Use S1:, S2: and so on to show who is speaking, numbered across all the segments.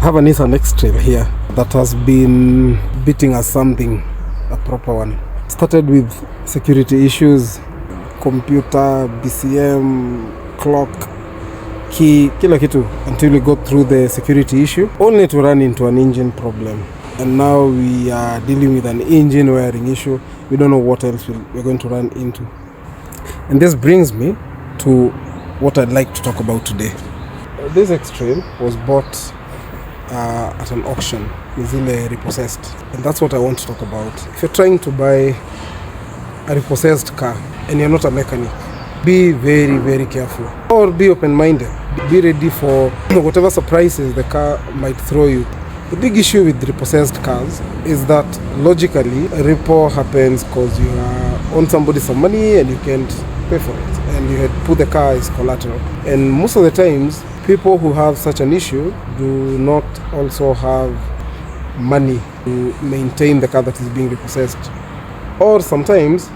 S1: have a Nissan X-Trail here that has been beating us something, a proper one. Started with security issues, computer, BCM, clock, key, kila kitu, until we got through the security issue, only to run into an engine problem. And now we are dealing with an engine wiring issue. We don't know what else we're going to run into. And this brings me to what I'd like to talk about today. This X-Trail was bought at an auction, zile repossessed, and that's what I want to talk about. If you're trying to buy a repossessed car and you're not a mechanic, be very, very careful, or be open-minded. Be ready for whatever surprises the car might throw you. The big issue with repossessed cars is that logically a repo happens because you are on somebody some money and you can't pay for it, and you had put the car as collateral. And most of the times, people who have such an issue do not also have money to maintain the car that is being repossessed. Or sometimes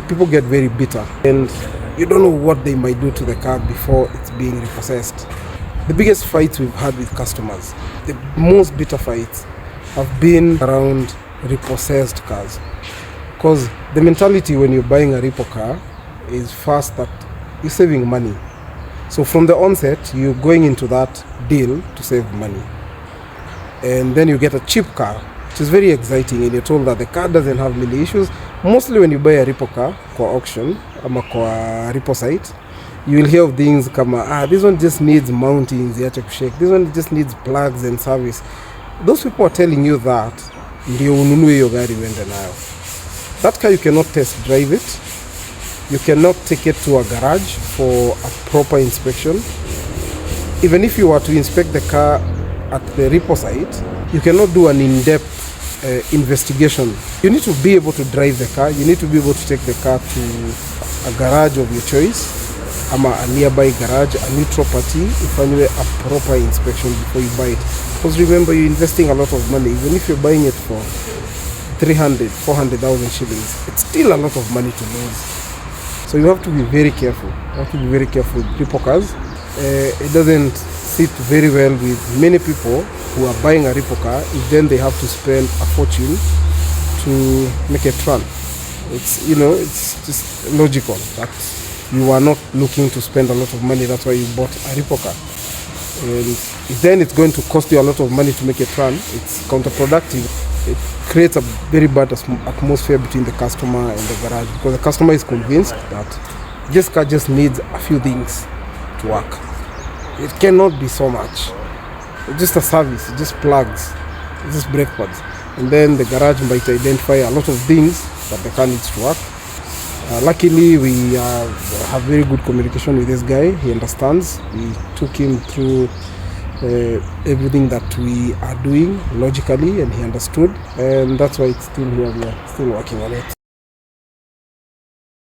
S1: people get very bitter and you don't know what they might do to the car before it's being repossessed. The biggest fights we've had with customers, the most bitter fights, have been around repossessed cars. Because the mentality when you're buying a repo car is first that you're saving money. So from the onset, you're going into that deal to save money. And then you get a cheap car, which is very exciting, and you're told that the car doesn't have many issues. Mostly when you buy a repo car, kwa auction, ama kwa repo site, you will hear of things kama, this one just needs mountings, ziache kushake. This one just needs plugs and service. Those people are telling you that, ndio ununue hiyo gari uende nayo. That car you cannot test drive it. You cannot take it to a garage for a proper inspection. Even if you were to inspect the car at the repo site, you cannot do an in-depth investigation. You need to be able to drive the car. You need to be able to take the car to a garage of your choice, ama a nearby garage, a neutral party, ufanywe a proper inspection before you buy it. Because remember, you're investing a lot of money. Even if you're buying it for 300, 400,000 shillings, it's still a lot of money to lose. So you have to be very careful. You have to be very careful with repo cars. It doesn't sit very well with many people who are buying a repo car if then they have to spend a fortune to make it run. It's, it's just logical that you are not looking to spend a lot of money. That's why you bought a repo car. And if then it's going to cost you a lot of money to make it run, it's counterproductive. It creates a very bad atmosphere between the customer and the garage, because the customer is convinced that this car just needs a few things to work. It cannot be so much. It's just a service, it just plugs, it's just brake pads. And then the garage might identify a lot of things that the car needs to work. Luckily, we have very good communication with this guy. He understands. We took him through everything that we are doing logically, and he understood, and that's why it's still here. We are still working on it.